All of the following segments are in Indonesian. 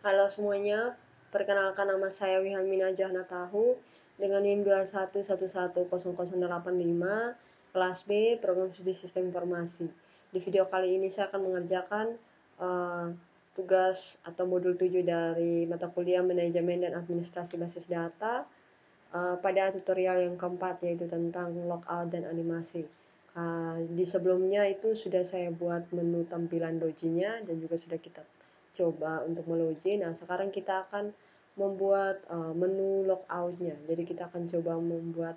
Halo semuanya, perkenalkan nama saya Wilhelmina Jahna Tahu dengan NIM 211101085, kelas B, program studi sistem informasi. Di video kali ini saya akan mengerjakan tugas atau modul 7 dari mata kuliah manajemen dan administrasi basis data pada tutorial yang keempat, yaitu tentang logout dan animasi. Di sebelumnya itu sudah saya buat menu tampilan loginya dan juga sudah kita coba untuk melogin. Nah, sekarang kita akan membuat menu logoutnya. Jadi kita akan coba membuat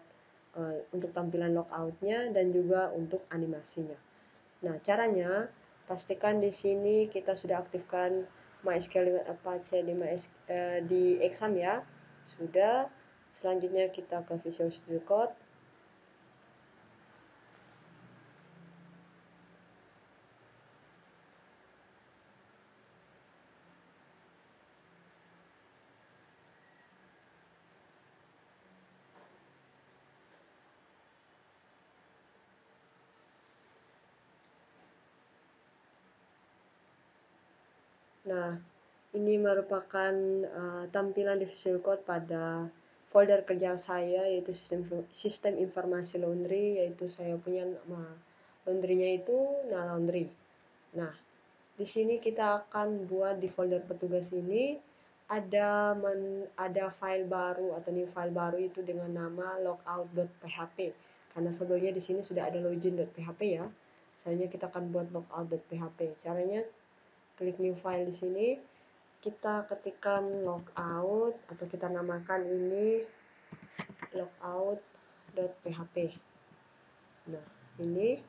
untuk tampilan logoutnya dan juga untuk animasinya. Nah, caranya pastikan di sini kita sudah aktifkan MySQL dengan Apache di exam ya. Sudah. Selanjutnya kita ke Visual Studio Code. Nah, ini merupakan tampilan di Visual Code pada folder kerja saya, yaitu sistem informasi laundry, yaitu saya punya nama laundrynya itu Laundry. Nah, di sini kita akan buat di folder petugas ini ada file baru atau new file baru itu dengan nama logout.php. Karena sebelumnya di sini sudah ada login.php ya. Selanjutnya kita akan buat logout.php. Caranya klik new file di sini, kita ketikkan logout atau kita namakan ini logout.php. Nah, ini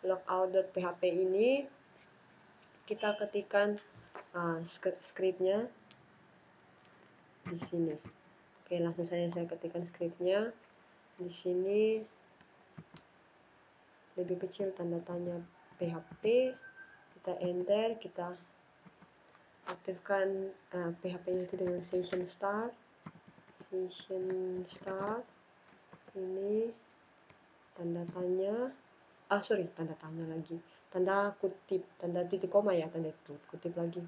logout.php ini kita ketikkan scriptnya di sini. Oke, langsung saja saya ketikkan scriptnya di sini. Lebih kecil tanda tanya PHP, kita enter, kita aktifkan PHP-nya itu dengan session start. Ini tanda tanya, tanda tanya lagi, tanda kutip, tanda titik koma ya, tanda kutip lagi.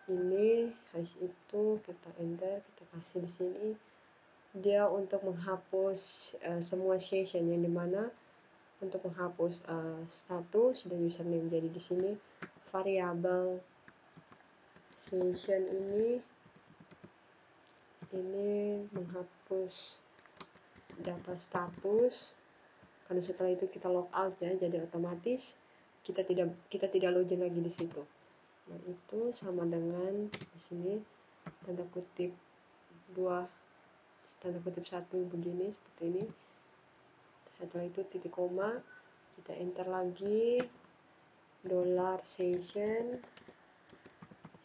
Ini habis itu kita enter, kita kasih di sini. Dia untuk menghapus semua session yang dimana untuk menghapus status dan username. Jadi di sini variabel session ini menghapus data status, karena setelah itu kita logout ya, jadi otomatis kita tidak login lagi di situ. Nah, itu sama dengan di sini tanda kutip 2, tanda kutip 1 begini seperti ini. Setelah itu titik koma, kita enter lagi $session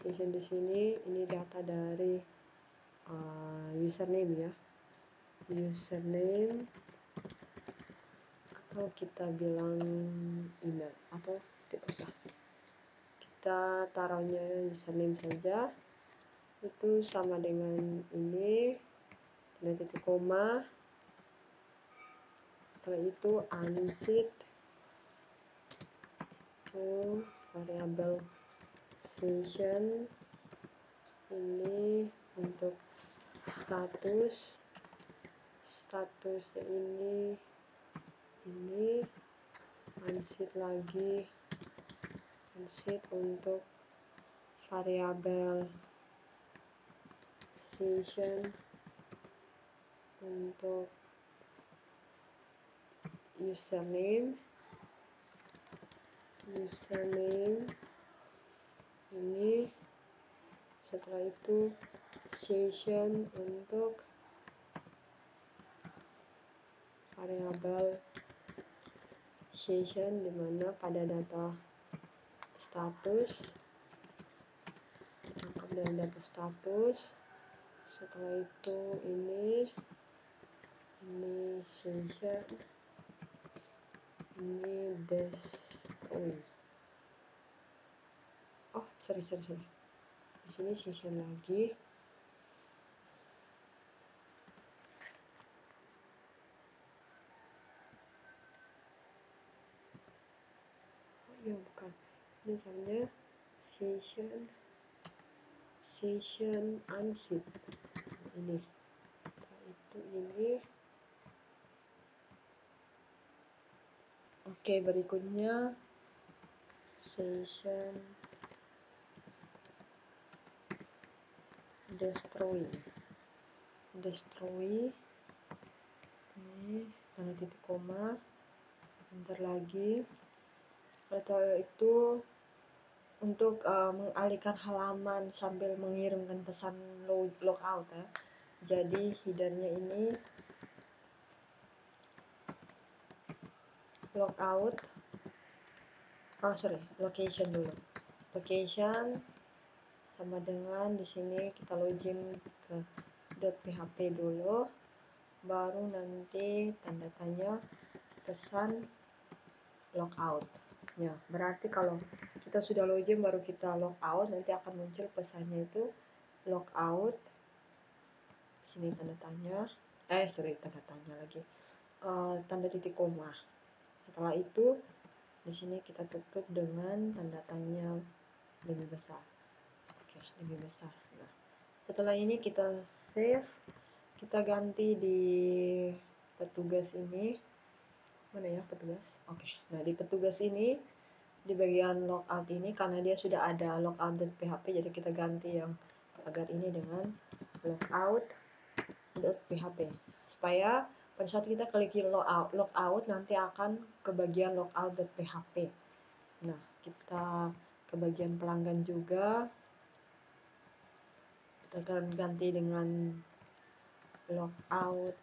di sini. Ini data dari username ya, username atau kita bilang email, atau tidak usah, kita taruhnya username saja. Itu sama dengan ini tanda titik koma. Setelah itu unset itu variabel session ini untuk statusnya ini unset lagi, unset untuk variabel session untuk username ini. Setelah itu session untuk variabel session dimana pada data status, lengkap dengan data status. Setelah itu ini session, ini destroy. Sorry. Di sini session lagi. Bukan. Ini misalnya session unzip ini. Itu ini. Oke, berikutnya session destroy ini tanda titik koma, enter lagi. Setelah itu untuk mengalihkan halaman sambil mengirimkan pesan logout ya. Jadi headernya ini location dulu. Location sama dengan di sini kita login ke .php dulu, baru nanti tanda tanya pesan logout. Ya, berarti kalau kita sudah login baru kita logout, nanti akan muncul pesannya itu logout. Sini tanda tanya, tanda titik koma. Setelah itu di sini kita tutup dengan tanda tanya lebih besar. Oke, lebih besar. Nah, setelah ini kita save, kita ganti di petugas ini. Mana ya petugas? Oke. Nah, di petugas ini di bagian logout ini karena dia sudah ada logout.php, jadi kita ganti yang agar ini dengan logout.php supaya pada saat kita klik logout nanti akan ke bagian logout.php. Nah, kita ke bagian pelanggan juga, kita akan ganti dengan logout.php.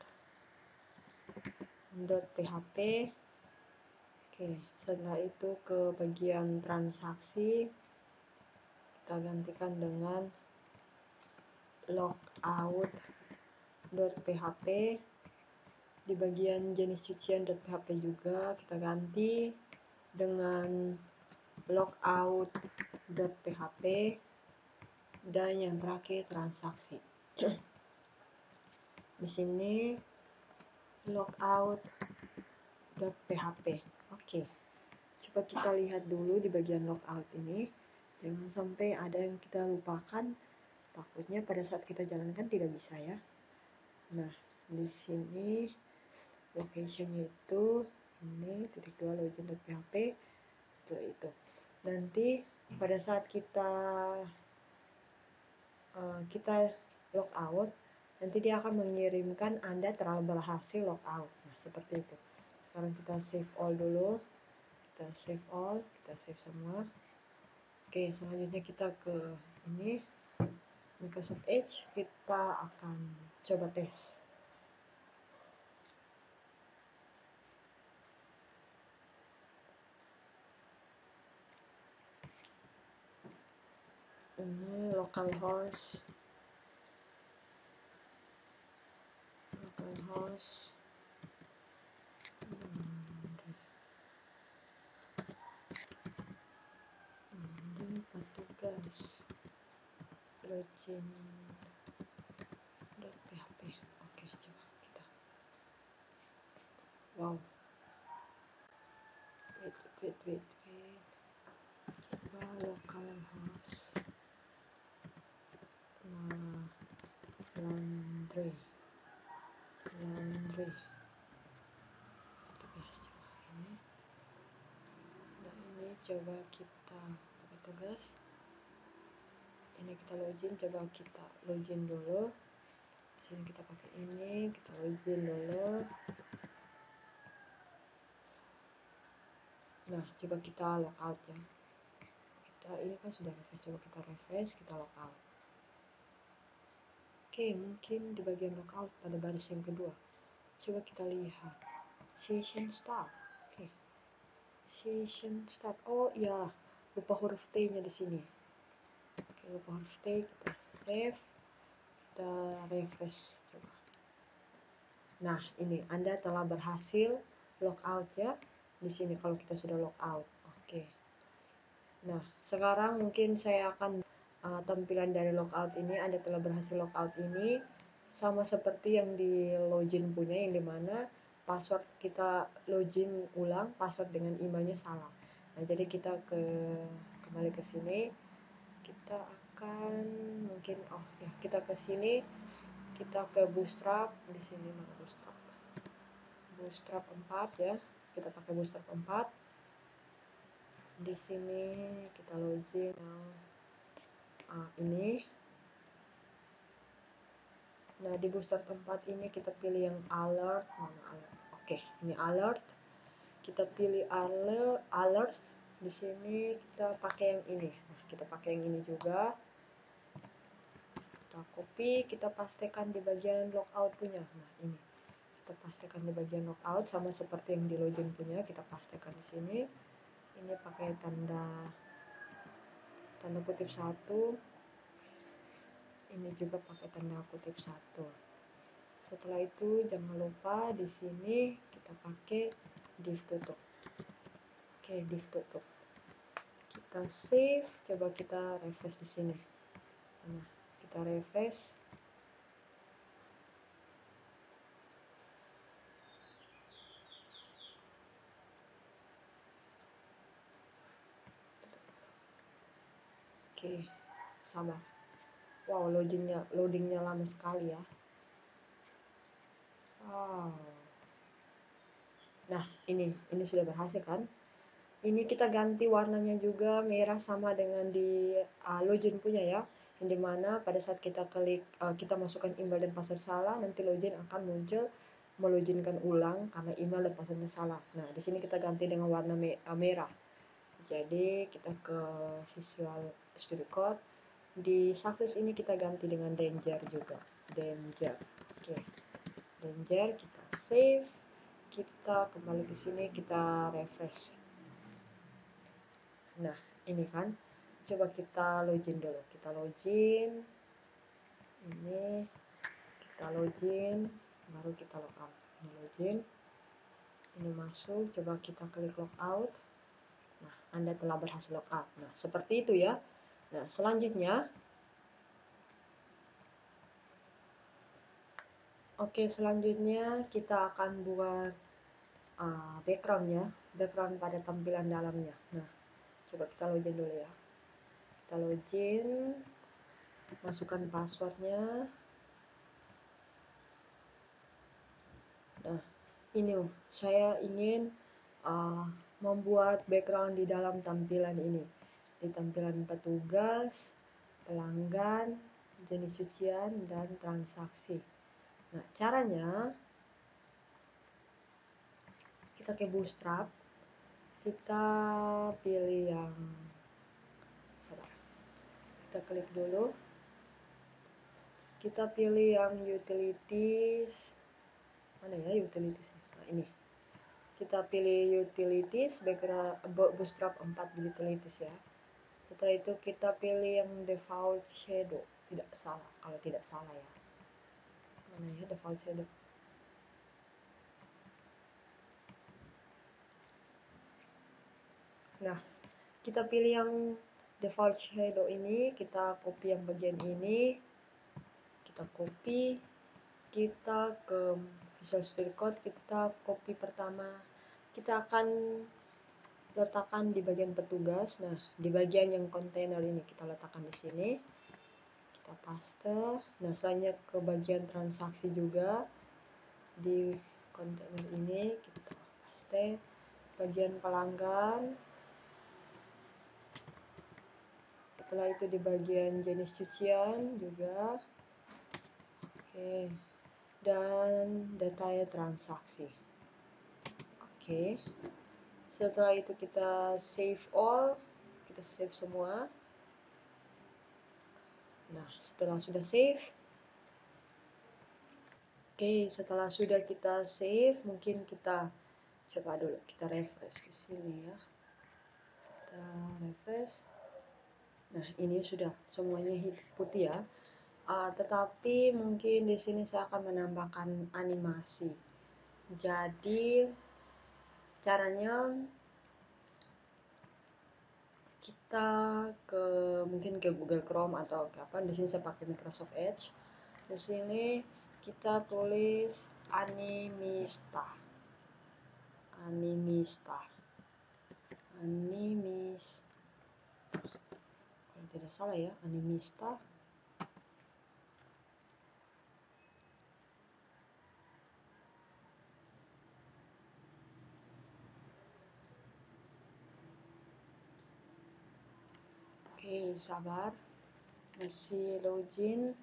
Oke, setelah itu ke bagian transaksi kita gantikan dengan logout.php. Di bagian jenis cucian.php juga kita ganti dengan logout.php, dan yang terakhir transaksi. Di sini logout.php. Oke. Coba kita lihat dulu di bagian logout ini. Jangan sampai ada yang kita lupakan. Takutnya pada saat kita jalankan tidak bisa ya. Nah, di sini locationnya itu ini .2 login.php itu. Nanti pada saat kita logout, nanti dia akan mengirimkan Anda telah berhasil logout. Nah, seperti itu. Sekarang kita save all dulu. Kita save semua. Oke, selanjutnya kita ke ini Microsoft Edge. Kita akan coba tes. Ini localhost petugas login.php. Oke, coba kita. Wow. Wait. Coba localhost laundry. Petugas coba ini. Nah, ini coba kita ke petugas. Ini kita login, coba kita login dulu. Di sini kita pakai ini, kita login dulu. Nah, coba kita logout ya. Ini kan sudah refresh, coba kita refresh, kita logout. Oke, mungkin di bagian logout pada baris yang kedua. Coba kita lihat session start. Oke. Session start. Oh iya, lupa huruf T-nya di sini. Oke, lupa huruf T, kita save, kita refresh coba. Nah, ini Anda telah berhasil logout ya. Di sini kalau kita sudah logout. Oke. Nah, sekarang mungkin saya akan tampilan dari logout ini. Anda telah berhasil logout ini sama seperti yang di login punya, yang dimana password kita login ulang, password dengan emailnya salah. Nah, jadi kita kembali ke sini, kita akan mungkin ya kita ke sini, kita ke Bootstrap. Di sini mana Bootstrap? Bootstrap 4 ya. Kita pakai Bootstrap 4. Di sini kita login ini. Nah, di Bootstrap 4 ini kita pilih yang alert. Mana alert? Oke, ini alert. Kita pilih alert. Di sini kita pakai yang ini. Nah, kita pakai yang ini juga. Kita copy, kita pastekan di bagian logout punya. Nah, ini kita pastekan di bagian logout sama seperti yang di login punya. Kita pastekan di sini. Ini pakai tanda kutip 1. Ini juga pakai tanda kutip 1. Setelah itu jangan lupa di sini kita pakai div tutup. Oke, div tutup. Kita save, coba kita refresh di sini. Nah, kita refresh. Oke, sabar. Wow, loadingnya lama sekali ya. Wow. Nah, ini sudah berhasil kan? Ini kita ganti warnanya juga merah sama dengan di login punya ya. Yang dimana pada saat kita klik kita masukkan email dan password salah, nanti login akan muncul meloginkan ulang karena email dan passwordnya salah. Nah, di sini kita ganti dengan warna merah. Jadi kita ke Visual Studio Code. Di success ini kita ganti dengan danger juga. Danger. Oke. Danger, kita save. Kita kembali ke sini, kita refresh. Nah, ini kan. Coba kita login dulu. Kita login. Ini kita login, baru kita logout. Ini login. Ini masuk, coba kita klik logout. Nah, Anda telah berhasil logout. Nah, seperti itu ya. Nah, selanjutnya kita akan buat background ya, background pada tampilan dalamnya. Nah, coba kita login dulu ya. Kita login, masukkan passwordnya. Nah, ini saya ingin membuat background di dalam tampilan ini, di tampilan petugas, pelanggan, jenis cucian, dan transaksi. Nah, caranya kita ke Bootstrap, kita pilih yang kita klik dulu, kita pilih yang utilities. Mana ya utilities? Nah, ini kita pilih utilities, background Bootstrap 4 utilities ya. Setelah itu kita pilih yang default shadow, tidak salah, kalau tidak salah ya. Mana ya default shadow? Nah, kita pilih yang default shadow ini, kita copy yang bagian ini, kita copy, kita ke Visual Studio Code, kita copy pertama, kita akan letakkan di bagian petugas. Nah, di bagian yang kontainer ini kita letakkan di sini, kita paste. Nah, selanjutnya ke bagian transaksi juga di kontainer ini kita paste. Bagian pelanggan, setelah itu di bagian jenis cucian juga, oke, dan detail transaksi. Oke, setelah itu kita save all, kita save semua. Nah, setelah sudah save, oke, setelah sudah kita save, mungkin kita coba dulu, kita refresh ke sini ya. Kita refresh. Nah, ini sudah semuanya putih ya. Tetapi mungkin di sini saya akan menambahkan animasi. Jadi caranya kita mungkin ke Google Chrome atau ke apa. Di sini saya pakai Microsoft Edge. Di sini kita tulis Animista. Kalau tidak salah ya, Animista. Oke, sabar, masih login.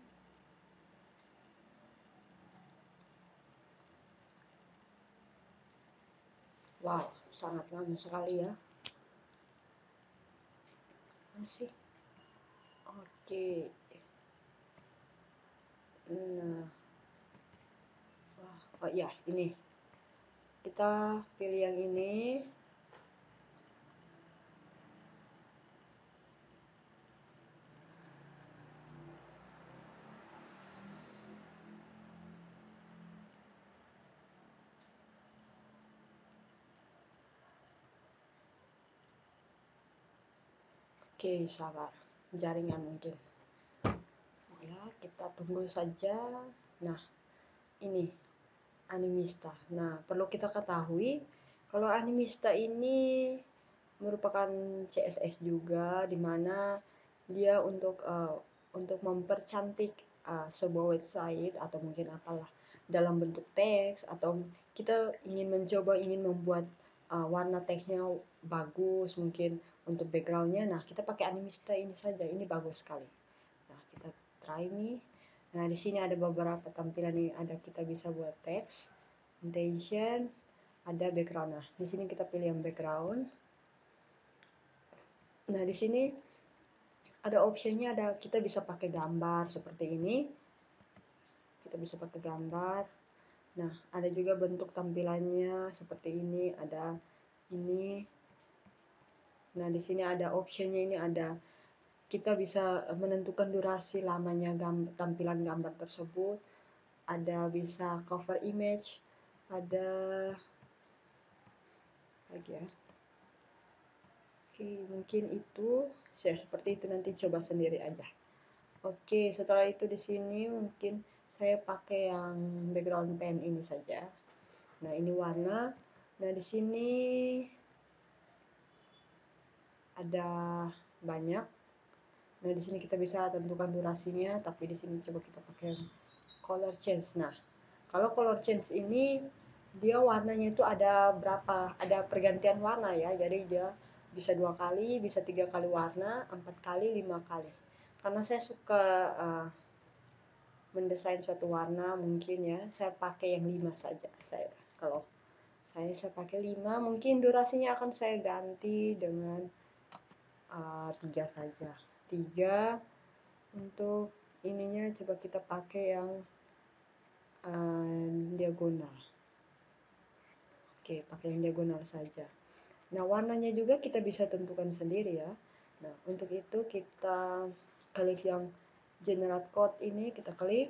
Wow, sangat lama sekali ya. Masih. Oke. Nah, wah, oh iya, ini. Kita pilih yang ini. Oke, sabar. Jaringan mungkin. Ya, kita tunggu saja. Nah, ini Animista. Nah, perlu kita ketahui kalau Animista ini merupakan CSS juga, di mana dia untuk mempercantik sebuah website atau mungkin apalah dalam bentuk teks, atau kita ingin membuat warna teksnya bagus, mungkin untuk backgroundnya. Nah, kita pakai Animista ini saja, ini bagus sekali. Nah, kita try nih. Nah, di sini ada beberapa tampilan nih, ada kita bisa buat teks, intention, ada background. Nah, di sini kita pilih yang background. Nah, di sini ada optionnya, ada kita bisa pakai gambar seperti ini. Kita bisa pakai gambar. Nah, ada juga bentuk tampilannya seperti ini, ada ini. Nah, di sini ada optionnya, ini ada kita bisa menentukan durasi lamanya tampilan gambar tersebut. Ada bisa cover image, ada lagi ya. Oke, mungkin itu seperti itu, nanti coba sendiri aja. Oke, setelah itu di sini mungkin saya pakai yang background pen ini saja. Nah, ini warna. Nah, di sini ada banyak. Nah, di sini kita bisa tentukan durasinya, tapi di sini coba kita pakai color change. Nah, kalau color change ini dia warnanya itu ada berapa? Ada pergantian warna ya. Jadi dia bisa 2 kali, bisa 3 kali warna, 4 kali, 5 kali. Karena saya suka mendesain suatu warna, mungkin ya saya pakai yang 5 saja. Kalau saya pakai 5, mungkin durasinya akan saya ganti dengan 3 saja. 3 untuk ininya, coba kita pakai yang diagonal. Oke, pakai yang diagonal saja. Nah, warnanya juga kita bisa tentukan sendiri ya. Nah, untuk itu kita klik yang generate code ini, kita klik.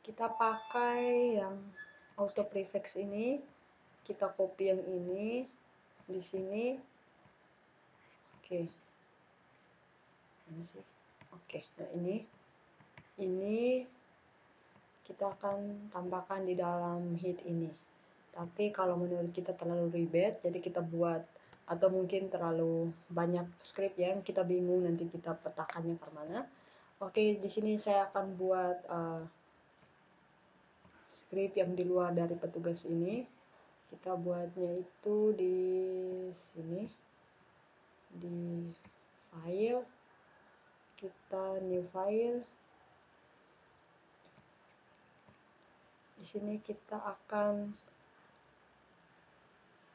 Kita pakai yang auto prefix ini, kita copy yang ini di sini. Oke. Ini sih. Oke, nah ini kita akan tambahkan di dalam head ini. Tapi kalau menurut kita terlalu ribet, jadi kita buat, atau mungkin terlalu banyak script yang kita bingung nanti kita petakannya ke mana. Oke, di sini saya akan buat script yang di luar dari petugas ini. Kita buatnya itu di sini, di file, kita new file. Di sini kita akan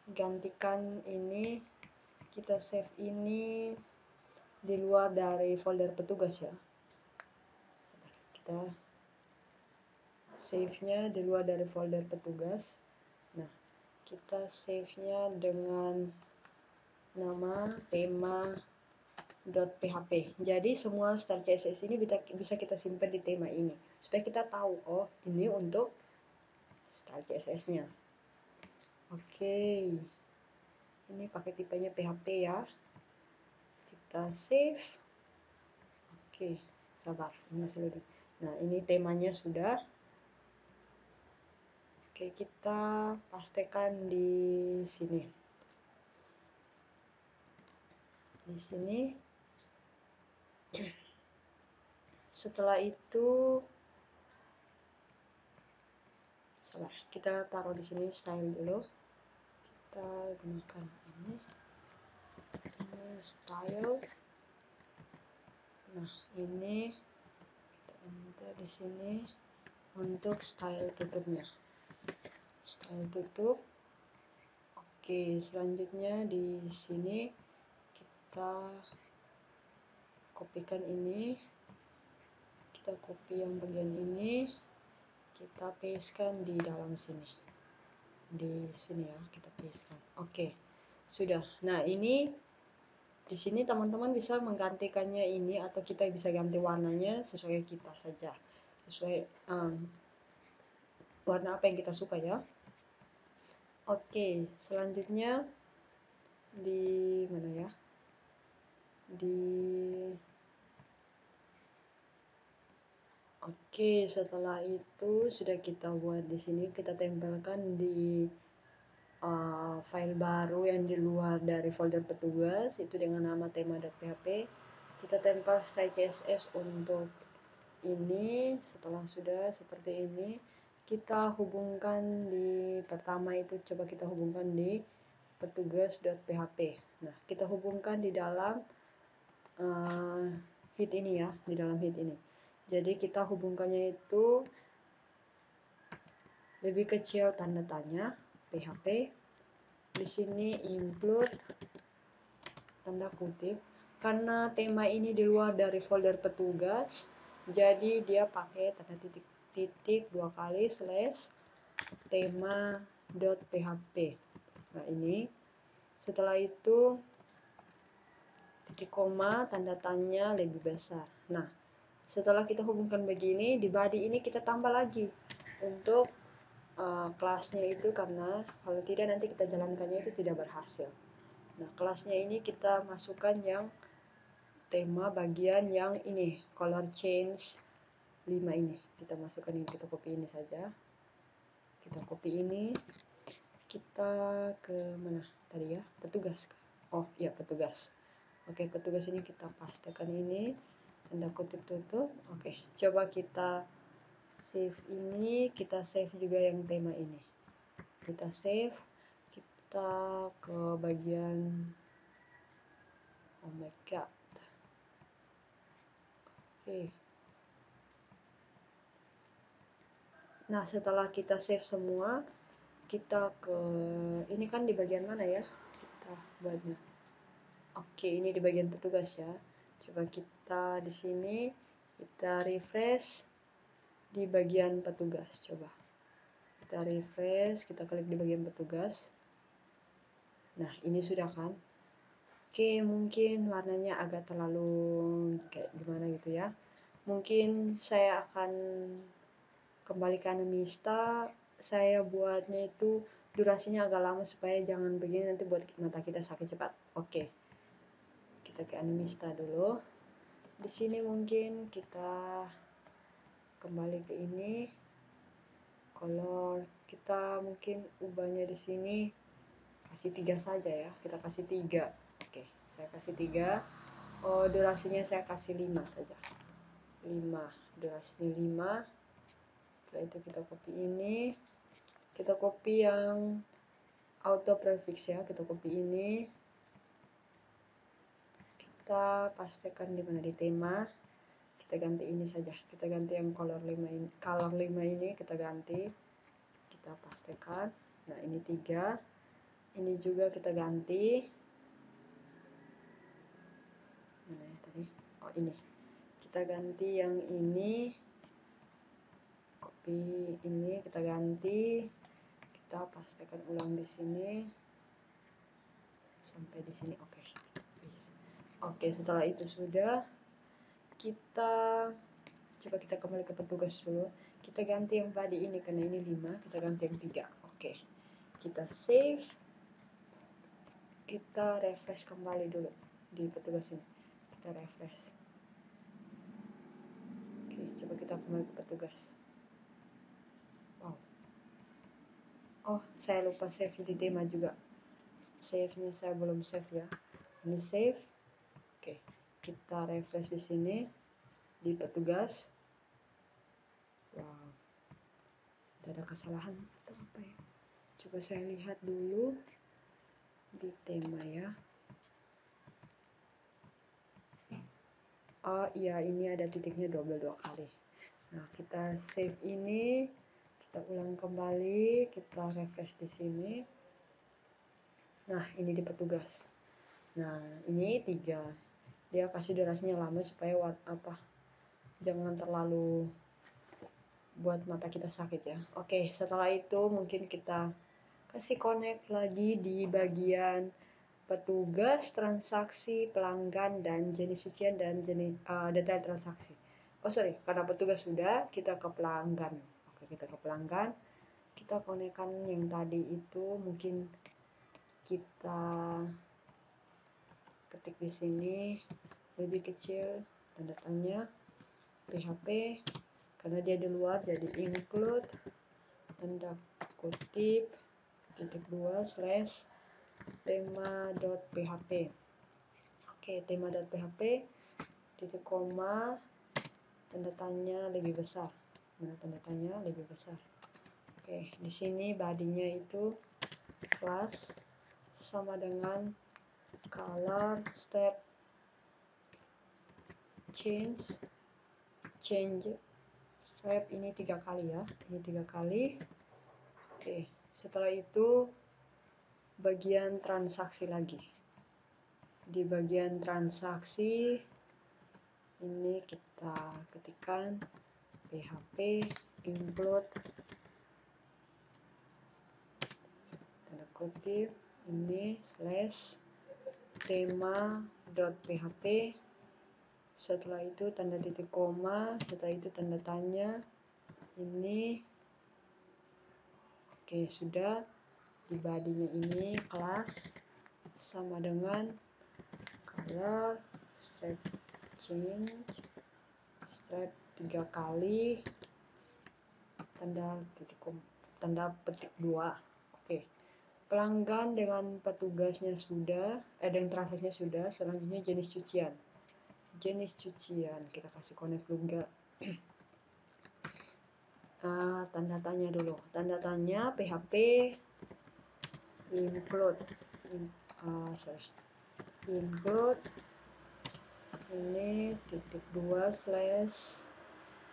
gantikan ini, kita save ini di luar dari folder petugas ya. Kita save-nya di luar dari folder petugas. Nah, kita save-nya dengan nama tema.php. Jadi semua style CSS ini bisa kita simpan di tema ini, supaya kita tahu, oh ini untuk style CSS-nya. Oke. Ini pakai tipenya PHP ya. Kita save. Oke, sabar, ini masih loading. Nah, ini temanya sudah. Oke, kita pastekan di sini. Di sini Setelah itu kita taruh di sini style dulu. Kita gunakan ini style. Nah, ini kita enter di sini untuk style tutupnya. Style tutup. Oke, selanjutnya di sini kita kopikan ini. Kita copy yang bagian ini, kita pastekan di dalam sini. Di sini ya, kita pastekan. Oke. Sudah. Nah, ini di sini teman-teman bisa menggantikannya ini, atau kita bisa ganti warnanya sesuai kita saja, sesuai warna apa yang kita suka ya. Oke, selanjutnya di mana ya? Oke, setelah itu sudah kita buat di sini, kita tempelkan di file baru yang di luar dari folder petugas, itu dengan nama tema.php. Kita tempel style css untuk ini. Setelah sudah seperti ini, kita hubungkan di pertama itu, coba kita hubungkan di petugas.php. Nah, kita hubungkan di dalam hit ini ya, di dalam hit ini. Jadi kita hubungkannya itu lebih kecil tanda tanya PHP. Di sini include tanda kutip, karena tema ini di luar dari folder petugas, jadi dia pakai tanda titik 2 kali slash tema.php. Nah, ini setelah itu titik koma, tanda tanya lebih besar. Nah, setelah kita hubungkan begini, di body ini kita tambah lagi untuk kelasnya itu, karena kalau tidak nanti kita jalankannya itu tidak berhasil. Nah, kelasnya ini kita masukkan yang tema bagian yang ini, color change 5 ini. Kita masukkan ini, kita copy ini saja. Kita copy ini, kita ke mana tadi ya? Petugas. Oh iya, petugas. Oke, petugas ini kita pastekan ini, tanda kutip tutup. Oke, coba kita save ini, kita save juga yang tema ini. Kita save, kita ke bagian, oh my god. Oke. Nah, setelah kita save semua, kita ke ini kan di bagian mana ya? Kita buatnya. Oke, ini di bagian petugas ya. Coba kita di sini, kita refresh di bagian petugas. Coba kita refresh, kita klik di bagian petugas. Nah, ini sudah kan? Oke, mungkin warnanya agak terlalu kayak gimana gitu ya. Mungkin saya akan kembali ke Animista. Saya buatnya itu durasinya agak lama supaya jangan begini nanti buat mata kita sakit cepat. Oke. Kita ke Animista dulu. Di sini mungkin kita kembali ke ini. Color kita mungkin ubahnya di sini kasih 3 saja ya. Kita kasih 3. Oke, saya kasih 3. Oh, durasinya saya kasih 5 saja. 5. Durasinya 5. Setelah itu kita copy ini. Kita copy yang auto prefix ya. Kita copy ini. Kita pastekan di mana, di tema. Kita ganti ini saja. Kita ganti yang color 5 ini. Color 5 ini kita ganti. Kita pastekan. Nah, ini 3. Ini juga kita ganti. Mana ya tadi? Oh, ini. Kita ganti yang ini. Copy ini kita ganti. Kita pastekan ulang di sini. Sampai di sini. Oke. Oke, setelah itu sudah, kita coba kita kembali ke petugas dulu. Kita ganti yang tadi ini karena ini 5, kita ganti yang 3. Oke. Kita save. Kita refresh kembali dulu di petugas ini. Kita refresh. Oke, coba kita kembali ke petugas. Wow. Oh, saya lupa save di tema juga. Save-nya saya belum save ya. Ini save. Oke. kita refresh di sini di petugas. Wow, ada kesalahan atau apa ya? Coba saya lihat dulu di tema ya. Oh iya, ini ada titiknya double 2 kali. Nah, kita save ini, kita ulang kembali, kita refresh di sini. Nah, ini di petugas. Nah, ini 3. Dia kasih durasinya lama supaya jangan terlalu buat mata kita sakit ya. Oke, setelah itu mungkin kita kasih connect lagi di bagian petugas, transaksi, pelanggan, dan jenis cucian dan jenis detail transaksi. Oh sorry, karena petugas sudah, kita ke pelanggan. Oke, kita ke pelanggan. Kita konekkan yang tadi itu, mungkin kita ketik di sini lebih kecil tanda tanya PHP karena dia di luar, jadi include tanda kutip _, tema.php. Oke, tema.php titik koma tanda tanya lebih besar. Nah, tanda tanya lebih besar. Oke, di sini bodinya itu class sama dengan color step change step ini 3 kali ya. Ini 3 kali. Oke, setelah itu bagian transaksi lagi. Di bagian transaksi ini kita ketikkan PHP include tanda kutip ini /tema.php. Setelah itu tanda titik koma, setelah itu tanda tanya ini. Oke, sudah. Di bodinya ini kelas sama dengan color stripe change stripe 3 kali tanda petik 2. Oke, pelanggan dengan petugasnya sudah, dengan transaksinya sudah. Selanjutnya jenis cucian kita kasih connect juga. Tanda tanya dulu, tanda tanya PHP include include ini titik 2 slash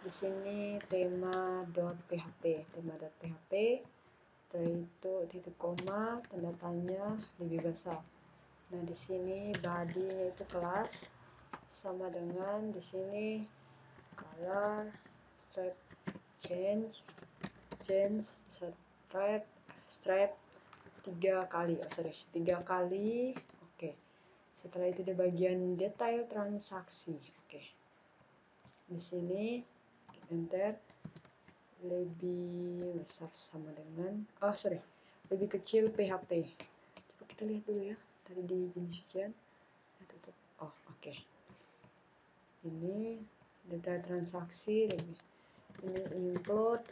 di sini tema.php. Setelah itu titik koma tanda tanya lebih besar. Nah, di sini body-nya itu kelas sama dengan di sini color stripe change stripe 3 kali. 3 kali. Oke. Setelah itu di bagian detail transaksi. Oke. Di sini enter lebih besar sama dengan lebih kecil PHP. Coba kita lihat dulu ya. Tadi di jenis cucian. Tutup. Oh, oke. Ini detail transaksi lebih. Ini include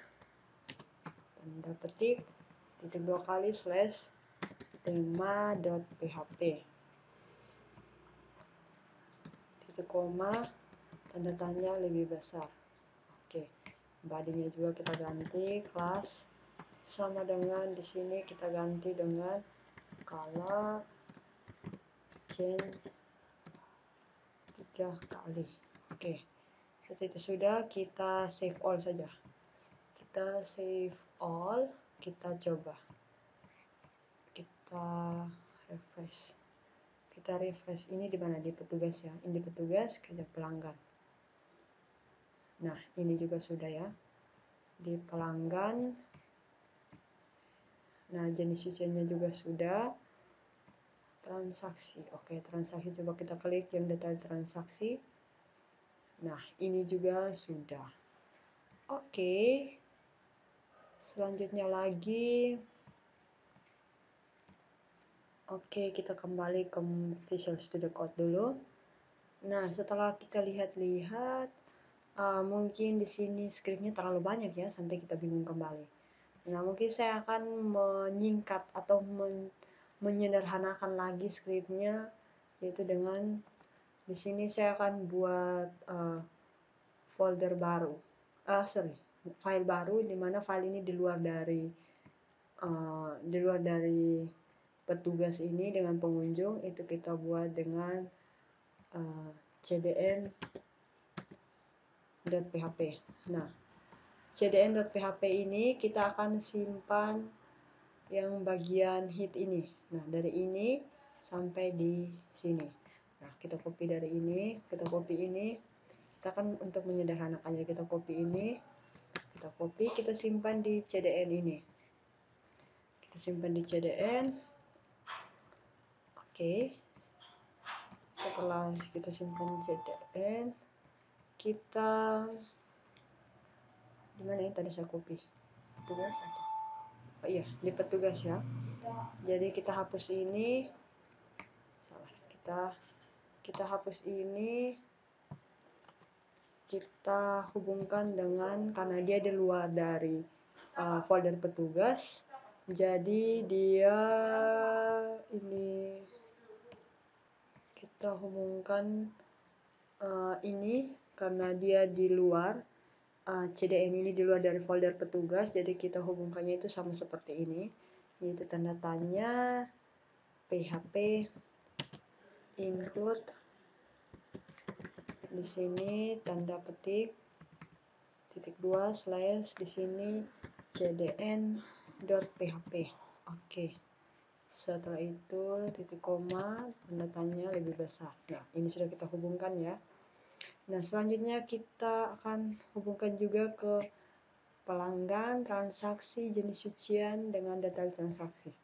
tanda petik titik 2 kali slash tema.php titik koma tanda tanya lebih besar. Oke, bodinya juga kita ganti kelas sama dengan di sini kita ganti dengan color change 3 kali. Oke, setelah itu sudah, kita save all saja. Kita save all, kita coba. Kita refresh. Ini di mana? Di petugas ya. Ini di petugas, kerja pelanggan. Nah, ini juga sudah ya. Di pelanggan. Nah, jenis cuciannya juga sudah. Transaksi. Oke, transaksi coba kita klik yang detail transaksi. Nah, ini juga sudah. Oke. Selanjutnya lagi. Oke, kita kembali ke Visual Studio Code dulu. Nah, setelah kita lihat-lihat, mungkin di sini scriptnya terlalu banyak ya, sampai kita bingung kembali. Nah, mungkin saya akan menyingkat atau menyederhanakan lagi scriptnya, yaitu dengan Di sini saya akan buat folder baru, file baru, di mana file ini di luar dari petugas ini dengan pengunjung. Itu kita buat dengan cdn.php. Nah, cdn.php ini kita akan simpan yang bagian hit ini. Nah, dari ini sampai di sini. Nah, kita copy dari ini, kita copy ini. Kita akan untuk menyederhanakannya, kita copy ini, kita simpan di cdn ini. Kita simpan di cdn. Oke. Setelah kita simpan cdn, kita dimana ya tadi saya copy? Petugas atau? Oh iya, di petugas ya. Jadi kita hapus ini. Salah. Kita hapus ini. Kita hubungkan dengan, karena dia di luar dari folder petugas, jadi dia ini kita hubungkan ini karena dia di luar cdn ini di luar dari folder petugas, jadi kita hubungkannya itu sama seperti ini, yaitu tanda tanya php include, di sini tanda petik _, di sini cdn.php. Oke. Setelah itu titik koma, tanda tanya lebih besar. Nah, ini sudah kita hubungkan ya. Nah, selanjutnya kita akan hubungkan juga ke pelanggan, transaksi, jenis cucian dengan detail transaksi.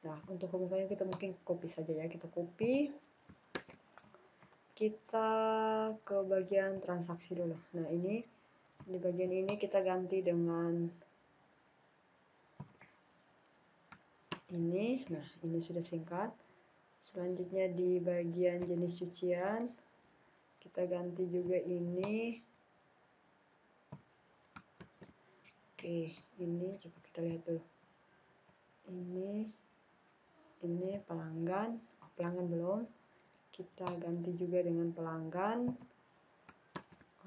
Nah, untuk hubungannya kita mungkin copy saja ya. Kita copy. Kita ke bagian transaksi dulu. Nah, ini di bagian ini kita ganti dengan ini. Nah, ini sudah singkat. Selanjutnya di bagian jenis cucian kita ganti juga ini. Oke, ini coba kita lihat dulu. Ini pelanggan. Pelanggan belum. Kita ganti juga dengan pelanggan.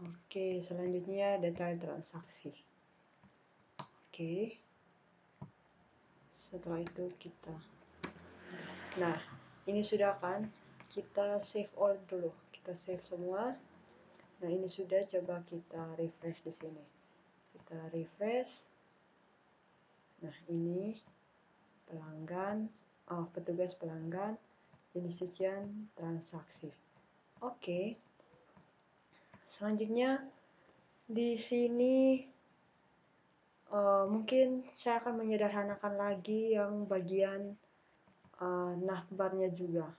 Oke, selanjutnya detail transaksi. Oke. Setelah itu nah, ini sudah kan, kita save all dulu. Kita save semua. Nah, ini sudah, coba kita refresh di sini. Kita refresh. Nah, ini pelanggan, petugas pelanggan, jenis cucian, transaksi. Oke. Selanjutnya di sini mungkin saya akan menyederhanakan lagi yang bagian navbarnya juga,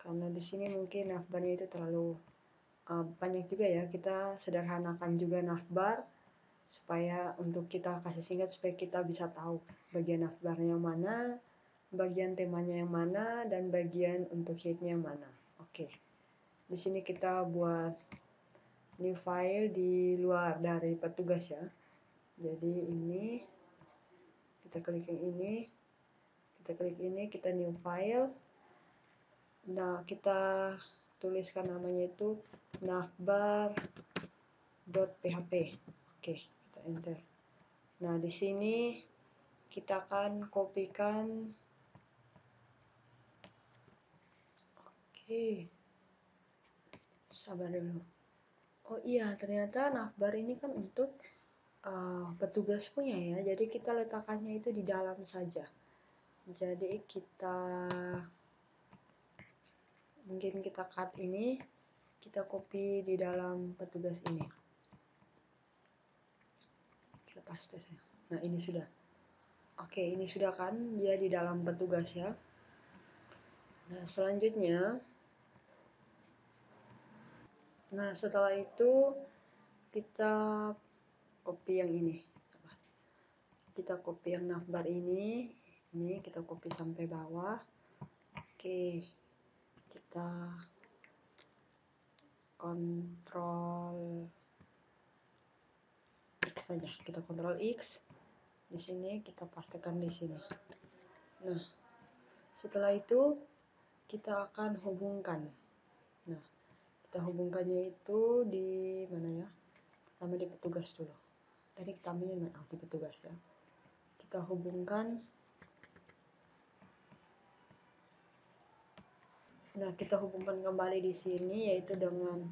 karena di sini mungkin navbarnya itu terlalu banyak juga ya. Kita sederhanakan juga navbar supaya untuk kita kasih singkat, supaya kita bisa tahu bagian navbarnya yang mana, bagian temanya yang mana, dan bagian untuk sheetnya yang mana. Oke. Di sini kita buat new file di luar dari petugas ya. Jadi ini kita klik yang ini, kita new file. Nah, kita tuliskan namanya itu navbar.php. Oke, kita enter. Nah, di sini kita akan kopikan. Oke, sabar dulu. Oh iya, ternyata navbar ini kan untuk petugas punya ya, jadi kita letakkannya itu di dalam saja. Jadi mungkin kita cut ini, kita copy di dalam petugas ini, kita paste saja. Nah, ini sudah. Oke, ini sudah kan dia di dalam petugas ya. Nah, selanjutnya, setelah itu kita copy yang ini. Kita copy yang navbar ini kita copy sampai bawah. Oke, kita Ctrl X saja. Kita Ctrl X. Di sini kita pastekan di sini. Nah, setelah itu kita akan hubungkan. Nah, Kita hubungkannya itu di mana ya? Pertama di petugas dulu. Tadi kita ambilnya di petugas ya. Kita hubungkan. Nah, kita hubungkan kembali di sini yaitu dengan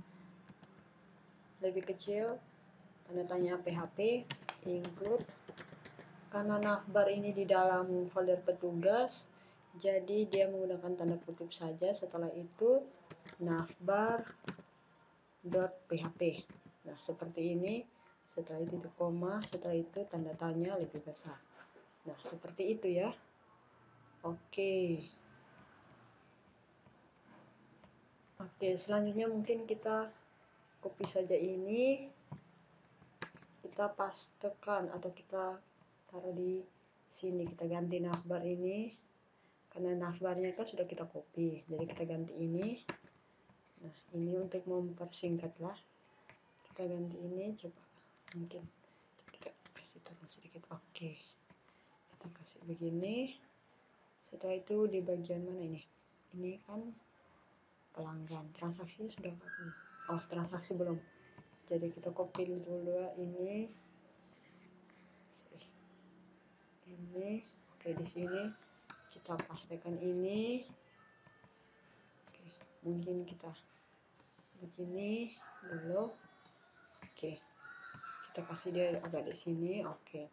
lebih kecil tanda tanya PHP include. Karena navbar ini di dalam folder petugas, jadi dia menggunakan tanda kutip saja. Setelah itu navbar.php. Nah, seperti ini. Setelah itu koma, setelah itu tanda tanya lebih besar. Nah, seperti itu ya. Oke. Oke, selanjutnya mungkin kita copy saja ini. Kita pastekan atau kita taruh di sini. Kita ganti navbar ini. Karena navbarnya kan sudah kita copy. Jadi kita ganti ini. Nah, ini untuk mempersingkat lah. Kita ganti ini, coba mungkin kita kasih turun sedikit. Oke, kita kasih begini. Setelah itu di bagian mana ini kan pelanggan, transaksi sudah transaksi belum, jadi kita copy dulu ini. Oke, di sini kita pastekan ini. Oke, mungkin kita begini dulu. Oke, kita kasih dia agak di sini. Oke,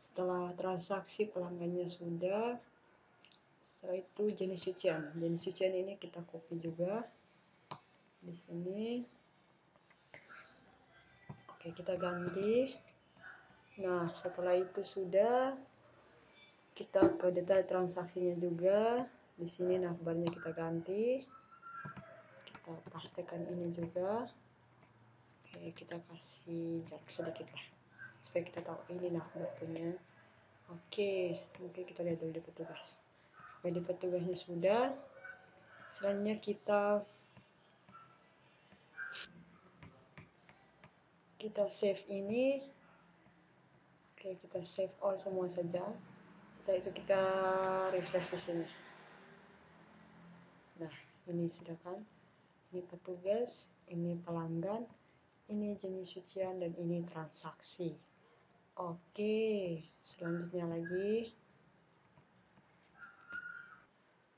setelah transaksi pelanggannya sudah, setelah itu jenis cucian ini kita copy juga di sini. Oke, kita ganti. Nah, setelah itu sudah, kita ke detail transaksinya juga. Di sini navbarnya kita ganti. Kita pastekan ini juga. Oke, kita kasih jarak sedikit lah supaya kita tahu ini navbar punya. Oke, mungkin kita lihat dulu di petugas. Oke, di petugasnya sudah. Selanjutnya kita save ini. Oke, kita save all semua saja. Setelah itu kita refresh di sini. Nah, ini sudah kan. Ini petugas, ini pelanggan, ini jenis cucian, dan ini transaksi. Oke, selanjutnya lagi.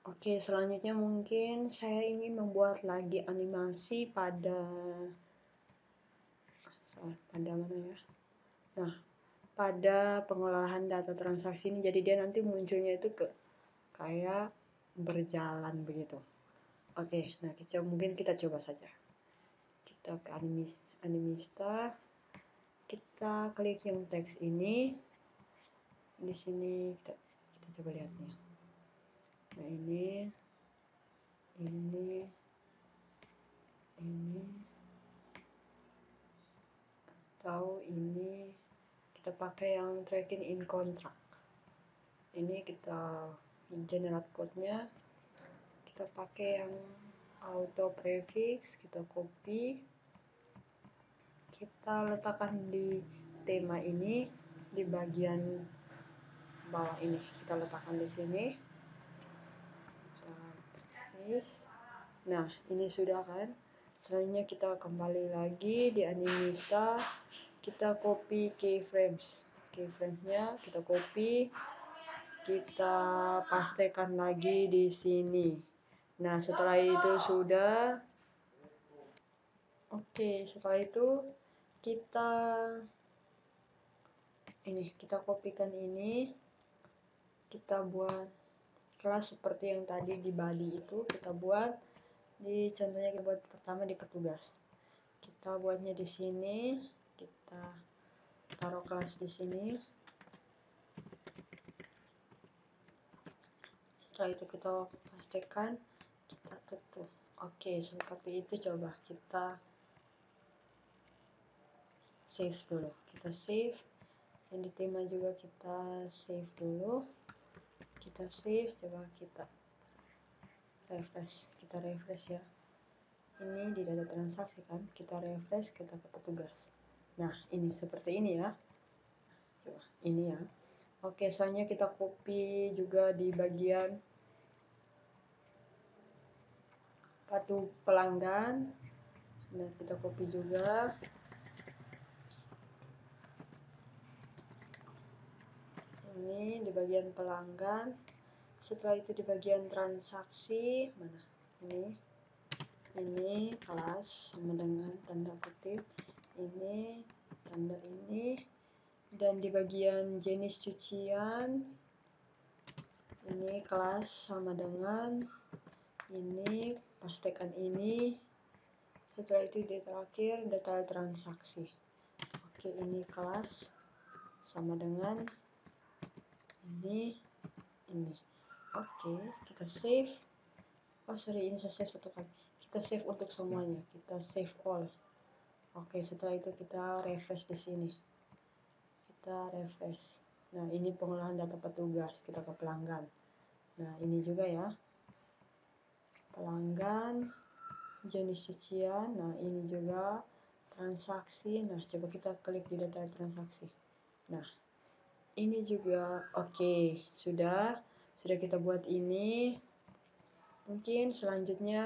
Oke, selanjutnya mungkin saya ingin membuat lagi animasi pada mana ya? Nah, pada pengolahan data transaksi ini, jadi dia nanti munculnya itu kayak berjalan begitu. Oke, nah mungkin kita coba saja. Kita ke animista, kita klik yang teks ini. Di sini kita coba lihatnya. Nah, ini atau ini kita pakai yang tracking in contract. Ini kita generate code-nya. Kita pakai yang auto prefix, kita copy. Kita letakkan di tema ini di bagian bawah ini. Kita letakkan di sini. Nah, ini sudah kan. Selanjutnya kita kembali lagi di animista, kita copy keyframes. Keyframesnya kita copy, kita pastekan lagi di sini. Nah, setelah itu sudah. Oke, setelah itu kita kopikan ini, kita buat kelas seperti yang tadi di body itu. Kita buat contohnya kita buat pertama di petugas. Kita buatnya di sini, kita taruh kelas di sini. Setelah itu kita pastikan, kita tutup. Oke, seperti itu. Coba kita save dulu. Kita save. Yang di tema juga kita save dulu. Kita save, coba kita refresh ya. Ini di data transaksi kan, kita refresh, kita ke petugas. Nah, ini seperti ini ya. Coba ini ya. Oke, selanjutnya kita copy juga di bagian kartu pelanggan. Nah, kita copy juga. Ini di bagian pelanggan. Setelah itu di bagian transaksi, mana? Ini kelas sama dengan tanda kutip. Ini tanda ini. Dan di bagian jenis cucian, ini kelas sama dengan ini, pastikan ini. Setelah itu di terakhir data transaksi. Oke, ini kelas sama dengan ini. Oke, kita save. Sorry, ini saya save satu kali. Kita save untuk semuanya. Kita save all. Oke, setelah itu kita refresh di sini. Kita refresh. Nah, ini pengolahan data petugas. Kita ke pelanggan. Nah, ini juga ya. Pelanggan, jenis cucian. Nah, ini juga transaksi. Nah, coba kita klik di data transaksi. Nah, ini juga oke, sudah kita buat ini. Mungkin selanjutnya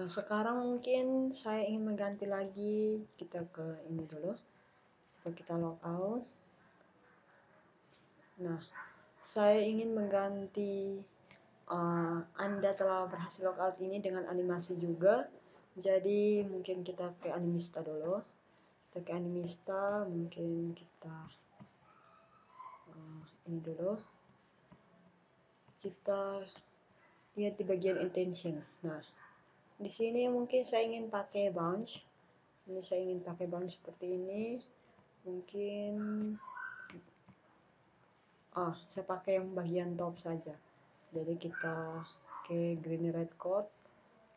sekarang mungkin saya ingin mengganti lagi. Kita ke ini dulu. Coba kita logout. Nah, saya ingin mengganti Anda telah berhasil logout ini dengan animasi juga. Jadi mungkin kita ke Animista dulu. Kita ke Animista, mungkin kita ini dulu. Kita lihat di bagian intention. Nah, di sini mungkin saya ingin pakai bounce. Ini saya ingin pakai bounce seperti ini. Mungkin saya pakai yang bagian top saja. Jadi kita ke green red code,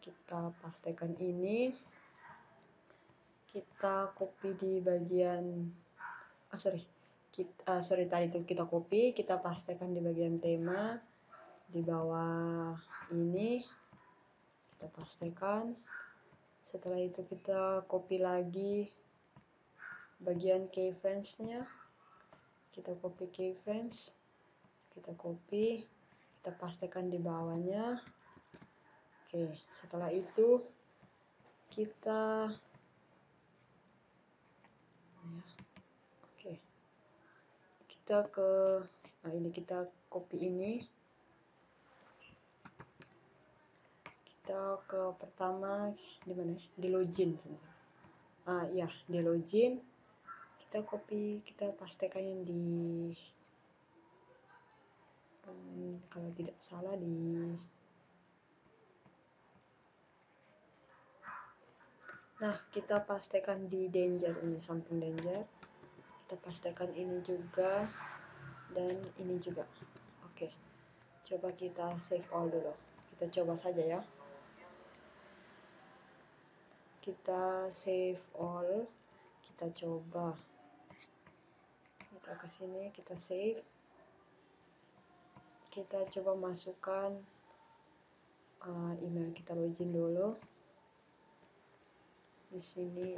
kita pastekan ini, kita copy di bagian tadi itu kita copy, kita pastekan di bagian tema di bawah ini, kita pastekan. Setelah itu kita copy lagi bagian keyframes-nya, kita copy keyframes, kita copy, kita pastekan di bawahnya. Oke, setelah itu kita kita ke ini, kita copy ini, kita ke pertama di mana ya? Di login. Ya, di login. Kita copy, kita pastekan yang di kalau tidak salah nah, kita pastekan di danger ini, samping danger. Kita pastekan ini juga dan ini juga. Oke. Coba kita save all dulu. Kita coba saja ya. Kita save all. Kita coba. Kita ke sini, kita save. Kita coba masukkan email, kita login dulu. Di sini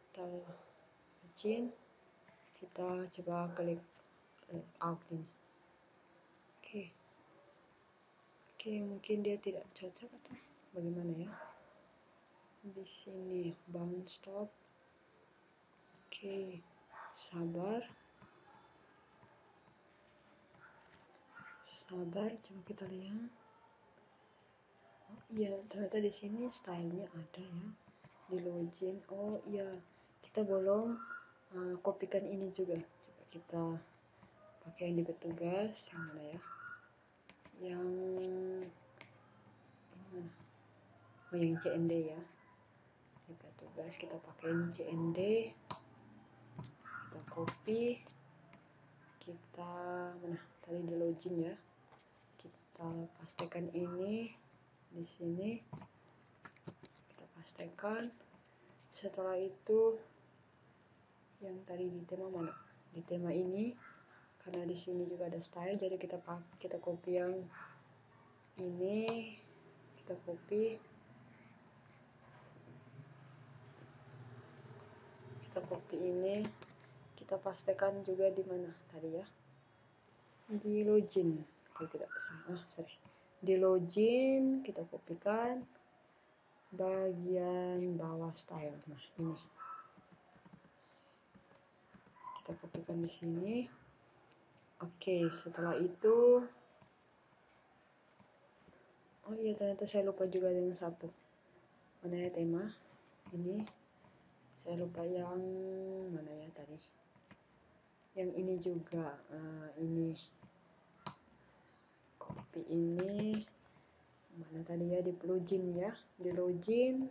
kita login. Kita coba klik out ini. Oke, mungkin dia tidak cocok atau bagaimana ya? Di sini bounce stop. Oke, sabar, coba kita lihat. Oh iya, ternyata di sini stylenya ada ya, di login. Oh iya, kita belum kopikan ini juga. Coba kita pakai yang di petugas, yang mana ya? Yang ini mana? Oh, yang CND ya. Di petugas kita pakai CND. Kita copy. Kita mana? Tadi di login ya. Kita pastekan ini di sini. Kita pastekan. Setelah itu yang tadi di tema mana? Di tema ini, karena di sini juga ada style, jadi kita copy yang ini, kita copy ini, kita pastekan juga di mana tadi ya, di login. tidak salah, di login kita kopikan bagian bawah style. Nah, ini kita kopikan di sini. Oke, setelah itu, oh iya ternyata saya lupa juga dengan satu. Mana ya tema? Ini saya lupa yang mana ya tadi? Yang ini juga. Ini copy ini. Mana tadi ya, di plugin ya? Di login.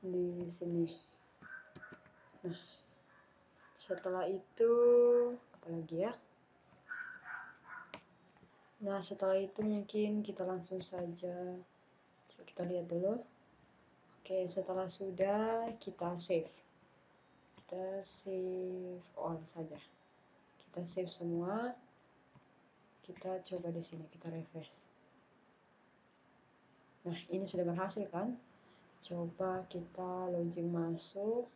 Di sini. Nah, setelah itu apa lagi ya? Nah, setelah itu mungkin kita langsung saja, coba kita lihat dulu. Oke, setelah sudah kita save. Kita save all saja. Kita save semua. Kita coba di sini, kita refresh. Nah, ini sudah berhasil kan? Coba kita login masuk.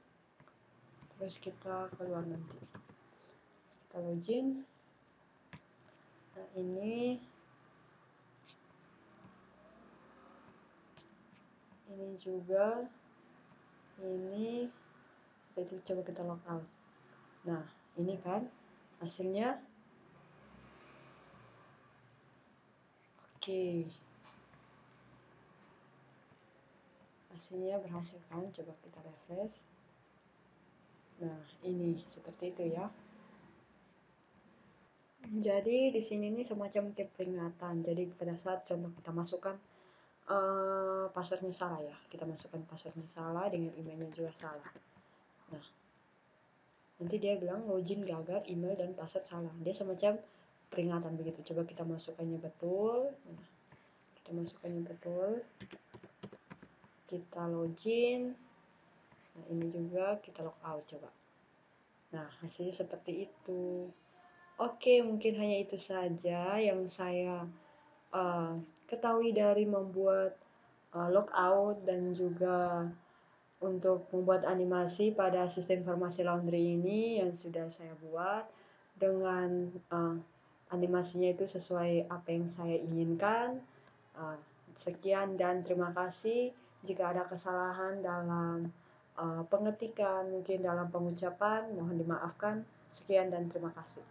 Terus kita keluar nanti. Kita login. Nah, ini juga, ini itu coba kita logout. Nah, ini kan hasilnya. Oke, hasilnya berhasil kan? Coba kita refresh. Nah, ini seperti itu ya. Jadi di sini ini semacam kayak peringatan. Jadi pada saat contoh kita masukkan passwordnya salah ya, kita masukkan passwordnya salah dengan emailnya juga salah. Nah, nanti dia bilang login gagal, email dan password salah. Dia semacam peringatan begitu. Coba kita masukkannya betul. Nah, kita masukkannya betul. Kita login. Nah, ini juga kita logout coba. Nah, hasilnya seperti itu. Oke, mungkin hanya itu saja yang saya ketahui dari membuat logout dan juga untuk membuat animasi pada sistem informasi laundry ini yang sudah saya buat dengan animasinya itu sesuai apa yang saya inginkan. Sekian dan terima kasih. Jika ada kesalahan dalam pengetikan, mungkin dalam pengucapan, mohon dimaafkan. Sekian dan terima kasih.